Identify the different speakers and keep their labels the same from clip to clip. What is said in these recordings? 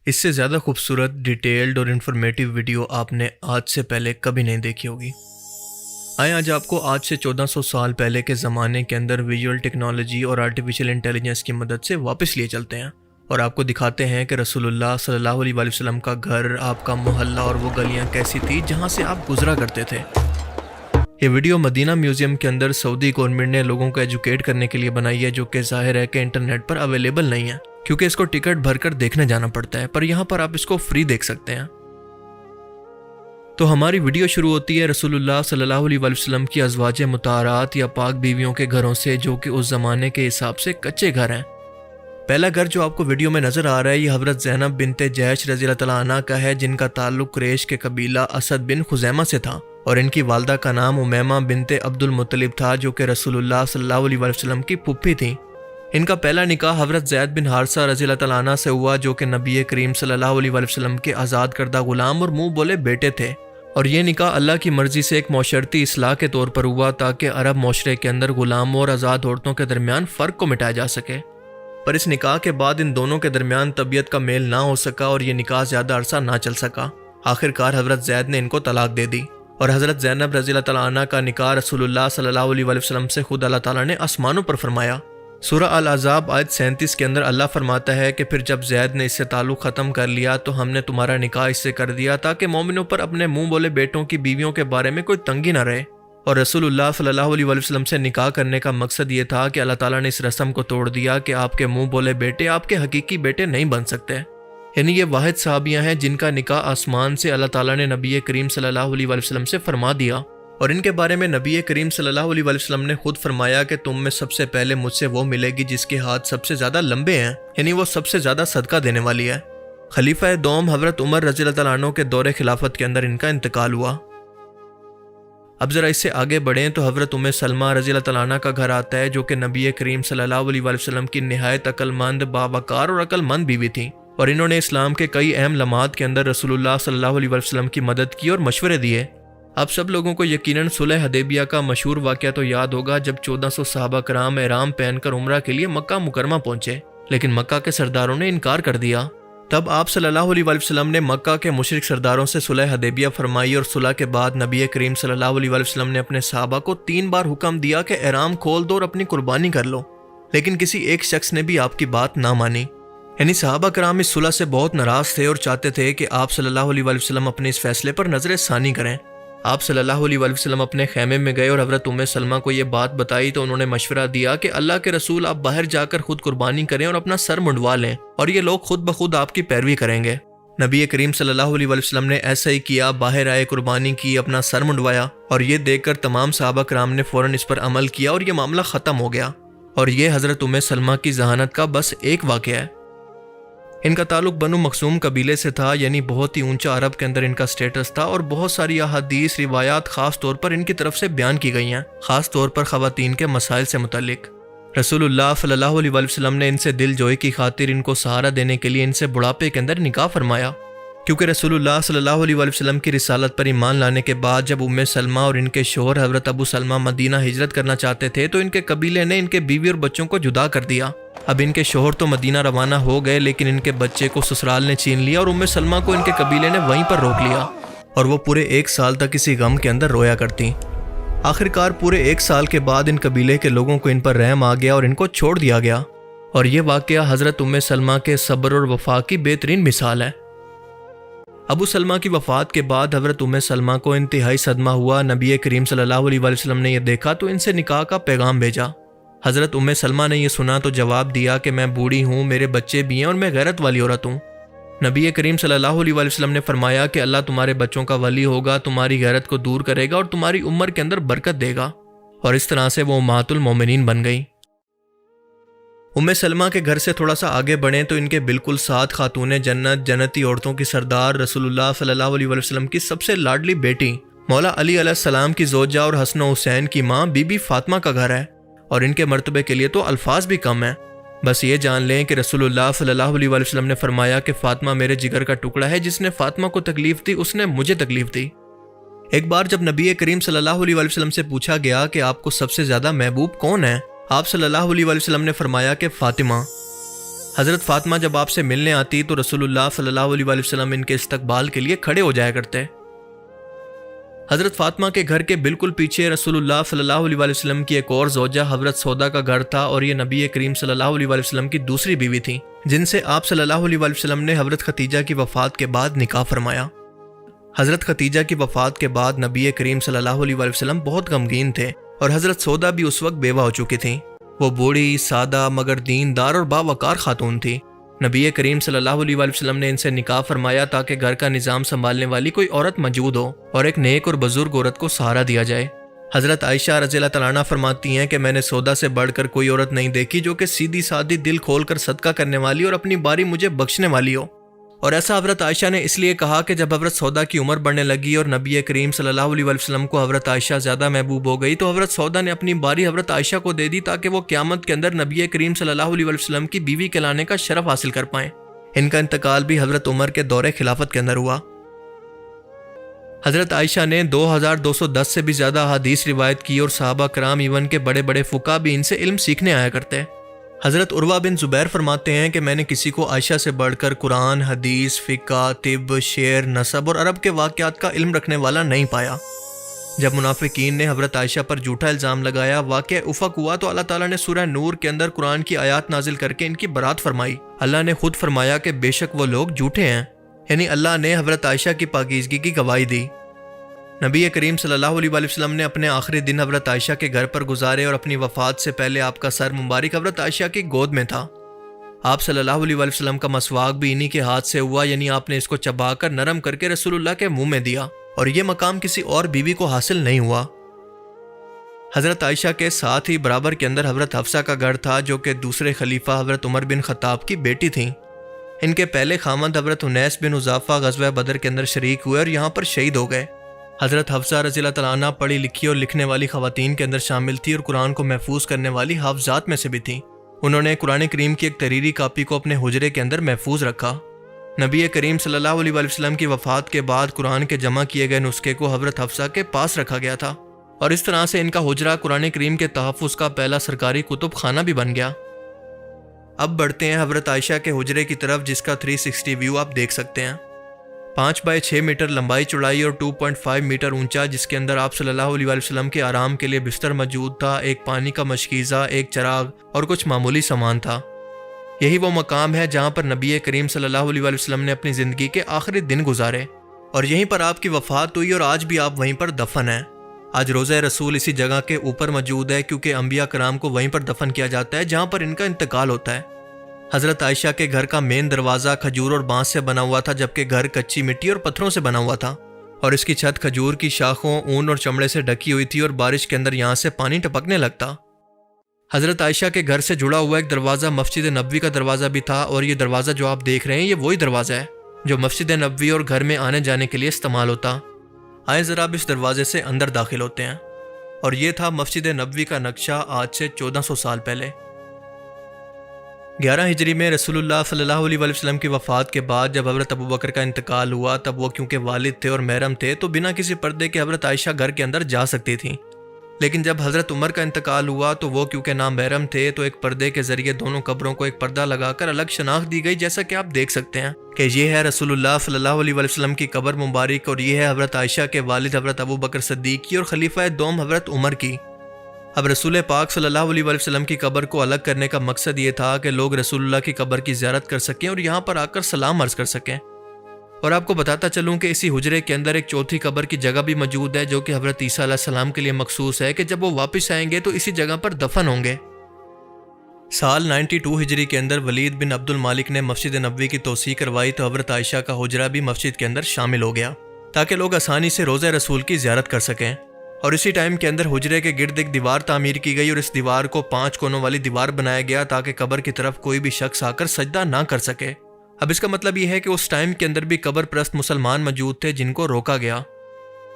Speaker 1: اس سے زیادہ خوبصورت، ڈیٹیلڈ اور انفارمیٹیو ویڈیو آپ نے آج سے پہلے کبھی نہیں دیکھی ہوگی۔ آئیں آج آپ کو آج سے 1400 سال پہلے کے زمانے کے اندر ویژول ٹیکنالوجی اور آرٹیفیشل انٹیلیجنس کی مدد سے واپس لیے چلتے ہیں اور آپ کو دکھاتے ہیں کہ رسول اللہ صلی اللہ علیہ وآلہ وسلم کا گھر، آپ کا محلہ اور وہ گلیاں کیسی تھی جہاں سے آپ گزرا کرتے تھے۔ یہ ویڈیو مدینہ میوزیم کے اندر سعودی گورنمنٹ نے لوگوں کو ایجوکیٹ کرنے کے لیے بنائی ہے، جو کہ ظاہر ہے کہ انٹرنیٹ پر اویلیبل نہیں ہے کیونکہ اس کو ٹکٹ بھر کر دیکھنے جانا پڑتا ہے، پر یہاں پر آپ اس کو فری دیکھ سکتے ہیں۔ تو ہماری ویڈیو شروع ہوتی ہے رسول اللہ صلی اللہ علیہ وآلہ وسلم کی ازواج مطہرات یا پاک بیویوں کے گھروں سے، جو کہ اس زمانے کے حساب سے کچے گھر ہیں۔ پہلا گھر جو آپ کو ویڈیو میں نظر آ رہا ہے یہ حضرت زینب بنت جحش رضی اللہ تعالیٰ عنہ کا ہے، جن کا تعلق قریش کے قبیلہ اسد بن خزیمہ سے تھا، اور ان کی والدہ کا نام امیمہ بنت عبد المطلب تھا، جو کہ رسول اللہ صلی اللہ علیہ وآلہ وسلم کی پھپھی تھیں۔ ان کا پہلا نکاح حضرت زید بن حارثہ رضی اللہ تعالیٰ عنہ سے ہوا، جو کہ نبی کریم صلی اللہ علیہ وآلہ وسلم کے آزاد کردہ غلام اور منہ بولے بیٹے تھے، اور یہ نکاح اللہ کی مرضی سے ایک معاشرتی اصلاح کے طور پر ہوا تاکہ عرب معاشرے کے اندر غلاموں اور آزاد عورتوں کے درمیان فرق کو مٹایا جا سکے۔ پر اس نکاح کے بعد ان دونوں کے درمیان طبیعت کا میل نہ ہو سکا اور یہ نکاح زیادہ عرصہ نہ چل سکا۔ آخر کار حضرت زید نے ان کو طلاق دے دی، اور حضرت زینب رضی اللہ تعالیٰ عنہ کا نکاح رسول اللہ صلی اللہ علیہ وآلہ وسلم سے خود اللہ تعالیٰ نے آسمانوں پر فرمایا۔ سورہ الاحزاب آیت 37 کے اندر اللہ فرماتا ہے کہ پھر جب زید نے اس سے تعلق ختم کر لیا تو ہم نے تمہارا نکاح اس سے کر دیا تاکہ مومنوں پر اپنے منہ بولے بیٹوں کی بیویوں کے بارے میں کوئی تنگی نہ رہے۔ اور رسول اللہ صلی اللہ علیہ وآلہ وسلم سے نکاح کرنے کا مقصد یہ تھا کہ اللہ تعالیٰ نے اس رسم کو توڑ دیا کہ آپ کے منہ بولے بیٹے آپ کے حقیقی بیٹے نہیں بن سکتے، یعنی یہ واحد صحابیاں ہیں جن کا نکاح آسمان سے اللہ تعالیٰ نے نبی کریم صلی اللہ علیہ وآلہ وسلم سے فرما دیا، اور ان کے بارے میں نبی کریم صلی اللہ علیہ وآلہ وسلم نے خود فرمایا کہ تم میں سب سے پہلے مجھ سے وہ ملے گی جس کے ہاتھ سب سے زیادہ لمبے ہیں، یعنی وہ سب سے زیادہ صدقہ دینے والی ہے۔ خلیفہ دوم حضرت عمر رضی اللہ تعالیٰ عنہ کے دور خلافت کے اندر ان کا انتقال ہوا۔ اب ذرا اس سے آگے بڑھیں تو حضرت سلمہ رضی اللہ تعالیٰ عنہ کا گھر آتا ہے، جو کہ نبی کریم صلی اللہ علیہ وآلہ وسلم کی نہایت عقل مند، باوقار اور عقل مند بیوی تھی، اور انہوں نے اسلام کے کئی اہم لمحات کے اندر رسول اللہ صلی اللہ علیہ وآلہ وسلم کی مدد کی اور مشورے دیے۔ آپ سب لوگوں کو یقیناً صلح حدیبیہ کا مشہور واقعہ تو یاد ہوگا، جب 1400 صحابہ کرام احرام پہن کر عمرہ کے لیے مکہ مکرمہ پہنچے، لیکن مکہ کے سرداروں نے انکار کر دیا۔ تب آپ صلی اللہ علیہ وآلہ وسلم نے مکہ کے مشرک سرداروں سے صلح حدیبیہ فرمائی، اور صلح کے بعد نبی کریم صلی اللہ علیہ وآلہ وسلم نے اپنے صحابہ کو 3 بار حکم دیا کہ احرام کھول دو اور اپنی قربانی کر لو، لیکن کسی ایک شخص نے بھی آپ کی بات نہ مانی۔ یعنی صحابہ کرام اس صلح سے بہت ناراض تھے اور چاہتے تھے کہ آپ صلی اللہ علیہ وآلہ وسلم اپنے اس فیصلے پر نظر ثانی کریں۔ آپ صلی اللہ علیہ وآلہ وسلم اپنے خیمے میں گئے اور حضرت سلمہ کو یہ بات بتائی تو انہوں نے مشورہ دیا کہ اللہ کے رسول آپ باہر جا کر خود قربانی کریں اور اپنا سر منڈوا لیں، اور یہ لوگ خود بخود آپ کی پیروی کریں گے۔ نبی کریم صلی اللہ علیہ وآلہ وسلم نے ایسا ہی کیا، باہر آئے، قربانی کی، اپنا سر منڈوایا، اور یہ دیکھ کر تمام صحابہ کرام نے فوراً اس پر عمل کیا اور یہ معاملہ ختم ہو گیا۔ اور یہ حضرت سلمہ کی ذہانت کا بس ایک واقعہ ہے۔ ان کا تعلق بنو مخزوم قبیلے سے تھا، یعنی بہت ہی اونچا عرب کے اندر ان کا سٹیٹس تھا، اور بہت ساری احادیث روایات خاص طور پر ان کی طرف سے بیان کی گئی ہیں، خاص طور پر خواتین کے مسائل سے متعلق۔ رسول اللہ صلی اللہ علیہ وآلہ وسلم نے ان سے دل جوئی کی خاطر ان کو سہارا دینے کے لیے ان سے بڑھاپے کے اندر نکاح فرمایا، کیونکہ رسول اللہ صلی اللہ علیہ وآلہ وسلم کی رسالت پر ایمان لانے کے بعد جب سلمہ اور ان کے شوہر حضرت ابو سلمہ مدینہ ہجرت کرنا چاہتے تھے تو ان کے قبیلے نے ان کے بیوی اور بچوں کو جدا کر دیا۔ اب ان کے شوہر تو مدینہ روانہ ہو گئے، لیکن ان کے بچے کو سسرال نے چھین لیا، اور سلمہ کو ان کے قبیلے نے وہیں پر روک لیا، اور وہ پورے 1 سال تک اسی غم کے اندر رویا کرتی۔ آخر کار پورے 1 سال کے بعد ان قبیلے کے لوگوں کو ان پر رحم آ گیا اور ان کو چھوڑ دیا گیا، اور یہ واقعہ حضرت سلمہ کے صبر اور وفا کی بہترین مثال ہے۔ ابو سلمہ کی وفات کے بعد حضرت سلمہ کو انتہائی صدمہ ہوا۔ نبی کریم صلی اللہ علیہ وآلہ وسلم نے یہ دیکھا تو ان سے نکاح کا پیغام بھیجا۔ حضرت سلمہ نے یہ سنا تو جواب دیا کہ میں بوڑھی ہوں، میرے بچے بھی ہیں، اور میں غیرت والی عورت ہوں۔ نبی کریم صلی اللہ علیہ وآلہ وسلم نے فرمایا کہ اللہ تمہارے بچوں کا ولی ہوگا، تمہاری غیرت کو دور کرے گا اور تمہاری عمر کے اندر برکت دے گا، اور اس طرح سے وہ امہات المومنین بن گئی۔ سلمہ کے گھر سے تھوڑا سا آگے بڑھیں تو ان کے بالکل ساتھ خاتون جنت، جنتی عورتوں کی سردار، رسول اللہ صلی اللہ علیہ وآلہ وسلم کی سب سے لاڈلی بیٹی مولا علی علیہ السلام کی زوجہ اور حسن و حسین کی ماں بی بی فاطمہ کا گھر ہے، اور ان کے مرتبے کے لیے تو الفاظ بھی کم ہیں۔ بس یہ جان لیں کہ رسول اللہ صلی اللہ علیہ وآلہ وسلم نے فرمایا کہ فاطمہ میرے جگر کا ٹکڑا ہے، جس نے فاطمہ کو تکلیف دی اس نے مجھے تکلیف دی۔ ایک بار جب نبی کریم صلی اللہ علیہ وآلہ وسلم سے پوچھا گیا کہ آپ کو سب سے زیادہ محبوب کون ہے، آپ صلی اللہ علیہ وآلہ وسلم نے فرمایا کہ فاطمہ۔ حضرت فاطمہ جب آپ سے ملنے آتی تو رسول اللہ صلی اللہ علیہ وآلہ وسلم ان کے استقبال کے لیے کھڑے ہو جایا کرتے۔ حضرت فاطمہ کے گھر کے بالکل پیچھے رسول اللہ صلی اللہ علیہ وآلہ وسلم کی ایک اور زوجہ حضرت سودا کا گھر تھا، اور یہ نبی کریم صلی اللہ علیہ وآلہ وسلم کی دوسری بیوی تھی، جن سے آپ صلی اللہ علیہ وآلہ وسلم نے حضرت ختیجہ کی وفات کے بعد نکاح فرمایا۔ حضرت ختیجہ کی وفات کے بعد نبی کریم صلی اللہ علیہ وآلہ وسلم بہت غمگین تھے، اور حضرت سودا بھی اس وقت بیوہ ہو چکی تھیں۔ وہ بوڑھی، سادہ مگر دیندار اور باوقار خاتون تھی۔ نبی کریم صلی اللہ علیہ وآلہ وسلم نے ان سے نکاح فرمایا تاکہ گھر کا نظام سنبھالنے والی کوئی عورت موجود ہو اور ایک نیک اور بزرگ عورت کو سہارا دیا جائے۔ حضرت عائشہ رضی اللہ تعالیٰ عنہا فرماتی ہیں کہ میں نے سودا سے بڑھ کر کوئی عورت نہیں دیکھی جو کہ سیدھی سادی، دل کھول کر صدقہ کرنے والی اور اپنی باری مجھے بخشنے والی ہو۔ اور ایسا حضرت عائشہ نے اس لیے کہا کہ جب حضرت سودا کی عمر بڑھنے لگی اور نبی کریم صلی اللہ علیہ وآلہ وسلم کو حضرت عائشہ زیادہ محبوب ہو گئی تو حضرت سودا نے اپنی باری حضرت عائشہ کو دے دی تاکہ وہ قیامت کے اندر نبی کریم صلی اللہ علیہ وآلہ وسلم کی بیوی کہلانے کا شرف حاصل کر پائیں۔ ان کا انتقال بھی حضرت عمر کے دور خلافت کے اندر ہوا۔ حضرت عائشہ نے 2210 سے بھی زیادہ احادیث روایت کی، اور صحابہ کرام ایون کے بڑے بڑے فقہا بھی ان سے علم سیکھنے آیا کرتے۔ حضرت عروہ بن زبیر فرماتے ہیں کہ میں نے کسی کو عائشہ سے بڑھ کر قرآن، حدیث، فقہ، طب، شعر، نسب اور عرب کے واقعات کا علم رکھنے والا نہیں پایا۔ جب منافقین نے حضرت عائشہ پر جھوٹا الزام لگایا، واقعہ افق ہوا تو اللہ تعالیٰ نے سورہ نور کے اندر قرآن کی آیات نازل کر کے ان کی برات فرمائی۔ اللہ نے خود فرمایا کہ بے شک وہ لوگ جھوٹے ہیں، یعنی اللہ نے حضرت عائشہ کی پاکیزگی کی گواہی دی۔ نبی کریم صلی اللہ علیہ وآلہ وسلم نے اپنے آخری دن حضرت عائشہ کے گھر پر گزارے، اور اپنی وفات سے پہلے آپ کا سر مبارک حضرت عائشہ کی گود میں تھا۔ آپ صلی اللہ علیہ وآلہ وسلم کا مسواک بھی انہی کے ہاتھ سے ہوا، یعنی آپ نے اس کو چبا کر نرم کر کے رسول اللہ کے منہ میں دیا، اور یہ مقام کسی اور بیوی کو حاصل نہیں ہوا۔ حضرت عائشہ کے ساتھ ہی برابر کے اندر حضرت حفصہ کا گھر تھا، جو کہ دوسرے خلیفہ حضرت عمر بن خطاب کی بیٹی تھیں۔ ان کے پہلے خامند حضرت انیس بن حذافہ غزوہ بدر کے اندر شریک ہوئے اور یہاں پر شہید ہو گئے۔ حضرت حفصہ رضی اللہ تعالیٰ عنہ پڑھی لکھی اور لکھنے والی خواتین کے اندر شامل تھی، اور قرآن کو محفوظ کرنے والی حافظات میں سے بھی تھیں۔ انہوں نے قرآن کریم کی ایک تحریری کاپی کو اپنے حجرے کے اندر محفوظ رکھا۔ نبی کریم صلی اللہ علیہ وآلہ وسلم کی وفات کے بعد قرآن کے جمع کیے گئے نسخے کو حضرت حفصہ کے پاس رکھا گیا تھا، اور اس طرح سے ان کا حجرہ قرآن کریم کے تحفظ کا پہلا سرکاری کتب خانہ بھی بن گیا۔ اب بڑھتے ہیں حضرت عائشہ کے حجرے کی طرف، جس کا 360 ویو آپ دیکھ سکتے ہیں۔ 5 بائی 6 میٹر لمبائی چوڑائی اور 2.5 میٹر اونچا، جس کے اندر آپ صلی اللہ علیہ وآلہ وسلم کے آرام کے لیے بستر موجود تھا، ایک پانی کا مشکیزہ، ایک چراغ اور کچھ معمولی سامان تھا۔ یہی وہ مقام ہے جہاں پر نبی کریم صلی اللہ علیہ وآلہ وسلم نے اپنی زندگی کے آخری دن گزارے، اور یہیں پر آپ کی وفات ہوئی، اور آج بھی آپ وہیں پر دفن ہیں۔ آج روضہ رسول اسی جگہ کے اوپر موجود ہے، کیونکہ انبیاء کرام کو وہیں پر دفن کیا جاتا ہے جہاں پر ان کا انتقال ہوتا ہے۔ حضرت عائشہ کے گھر کا مین دروازہ کھجور اور بانس سے بنا ہوا تھا، جبکہ گھر کچی مٹی اور پتھروں سے بنا ہوا تھا، اور اس کی چھت کھجور کی شاخوں، اون اور چمڑے سے ڈھکی ہوئی تھی، اور بارش کے اندر یہاں سے پانی ٹپکنے لگتا۔ حضرت عائشہ کے گھر سے جڑا ہوا ایک دروازہ مسجد نبوی کا دروازہ بھی تھا، اور یہ دروازہ جو آپ دیکھ رہے ہیں یہ وہی دروازہ ہے جو مسجد نبوی اور گھر میں آنے جانے کے لیے استعمال ہوتا۔ آئیں ذرا اب اس دروازے سے اندر داخل ہوتے ہیں، اور یہ تھا مسجد نبوی کا نقشہ آج سے 1400 سال پہلے۔ 11 ہجری میں رسول اللہ صلی اللہ علیہ وآلہ وسلم کی وفات کے بعد جب حضرت ابوبکر کا انتقال ہوا، تب وہ کیونکہ والد تھے اور محرم تھے تو بنا کسی پردے کے حضرت عائشہ گھر کے اندر جا سکتی تھیں، لیکن جب حضرت عمر کا انتقال ہوا تو وہ کیونکہ نامحرم تھے تو ایک پردے کے ذریعے دونوں قبروں کو ایک پردہ لگا کر الگ شناخت دی گئی، جیسا کہ آپ دیکھ سکتے ہیں کہ یہ ہے رسول اللہ صلی اللہ علیہ وآلہ وسلم کی قبر مبارک، اور یہ ہے حضرت عائشہ کے والد حضرت ابوبکر صدیق کی اور خلیفہ دوم حضرت عمر کی۔ اب رسول پاک صلی اللہ علیہ وآلہ وسلم کی قبر کو الگ کرنے کا مقصد یہ تھا کہ لوگ رسول اللہ کی قبر کی زیارت کر سکیں اور یہاں پر آ کر سلام عرض کر سکیں۔ اور آپ کو بتاتا چلوں کہ اسی حجرے کے اندر ایک چوتھی قبر کی جگہ بھی موجود ہے، جو کہ حضرت عیسیٰ علیہ السلام کے لیے مخصوص ہے کہ جب وہ واپس آئیں گے تو اسی جگہ پر دفن ہوں گے۔ سال 92 ہجری کے اندر ولید بن عبد المالک نے مسجد نبوی کی توسیع کروائی تو حضرت عائشہ کا حجرہ بھی مسجد کے اندر شامل ہو گیا تاکہ لوگ آسانی سے روضہ رسول کی زیارت کر سکیں۔ اور اسی ٹائم کے اندر حجرے کے گرد ایک دیوار تعمیر کی گئی اور اس دیوار کو 5 کونوں والی دیوار بنایا گیا تاکہ قبر کی طرف کوئی بھی شخص آ کر سجدہ نہ کر سکے۔ اب اس کا مطلب یہ ہے کہ اس ٹائم کے اندر بھی قبر پرست مسلمان موجود تھے جن کو روکا گیا۔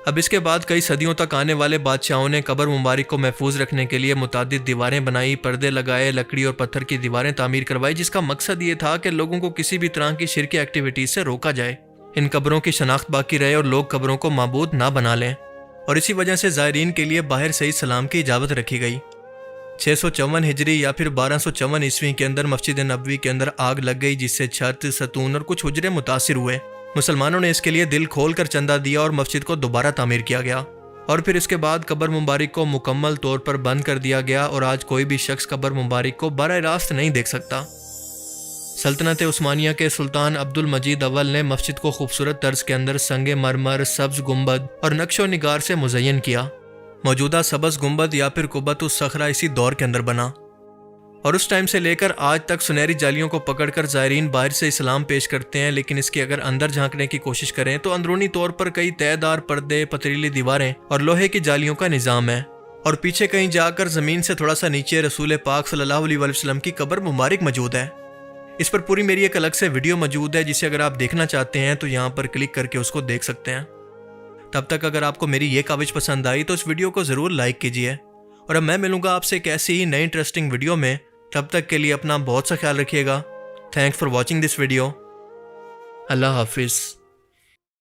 Speaker 1: اب اس کے بعد کئی صدیوں تک آنے والے بادشاہوں نے قبر مبارک کو محفوظ رکھنے کے لیے متعدد دیواریں بنائی، پردے لگائے، لکڑی اور پتھر کی دیواریں تعمیر کروائی، جس کا مقصد یہ تھا کہ لوگوں کو کسی بھی طرح کی شرکی ایکٹیویٹیز سے روکا جائے، ان قبروں کی شناخت باقی رہے اور لوگ قبروں کو معبود نہ بنا لیں، اور اسی وجہ سے زائرین کے لیے باہر سے ہی سلام کی اجازت رکھی گئی۔ 654 ہجری یا پھر 1254 عیسوی کے اندر مسجد نبوی کے اندر آگ لگ گئی، جس سے چھت، ستون اور کچھ حجرے متاثر ہوئے۔ مسلمانوں نے اس کے لیے دل کھول کر چندہ دیا اور مسجد کو دوبارہ تعمیر کیا گیا، اور پھر اس کے بعد قبر مبارک کو مکمل طور پر بند کر دیا گیا، اور آج کوئی بھی شخص قبر مبارک کو براہ راست نہیں دیکھ سکتا۔ سلطنت عثمانیہ کے سلطان عبد المجید اول نے مسجد کو خوبصورت طرز کے اندر سنگ مرمر، سبز گنبد اور نقش و نگار سے مزین کیا۔ موجودہ سبز گنبد یا پھر قبۃ الصخرہ اسی دور کے اندر بنا، اور اس ٹائم سے لے کر آج تک سنہری جالیوں کو پکڑ کر زائرین باہر سے اسلام پیش کرتے ہیں، لیکن اس کی اگر اندر جھانکنے کی کوشش کریں تو اندرونی طور پر کئی تہہ دار پردے، پتریلی دیواریں اور لوہے کی جالیوں کا نظام ہے، اور پیچھے کہیں جا کر زمین سے تھوڑا سا نیچے رسول پاک صلی اللہ علیہ وسلم کی قبر مبارک موجود ہے۔ اس پر پوری میری ایک الگ سے ویڈیو موجود ہے، جسے اگر آپ دیکھنا چاہتے ہیں تو یہاں پر کلک کر کے اس کو دیکھ سکتے ہیں۔ تب تک اگر آپ کو میری یہ کاوش پسند آئی تو اس ویڈیو کو ضرور لائک کیجیے، اور اب میں ملوں گا آپ سے ایک ایسی ہی نئی انٹرسٹنگ ویڈیو میں۔ تب تک کے لیے اپنا بہت سا خیال رکھیے گا۔ Thanks for watching this video. اللہ حافظ۔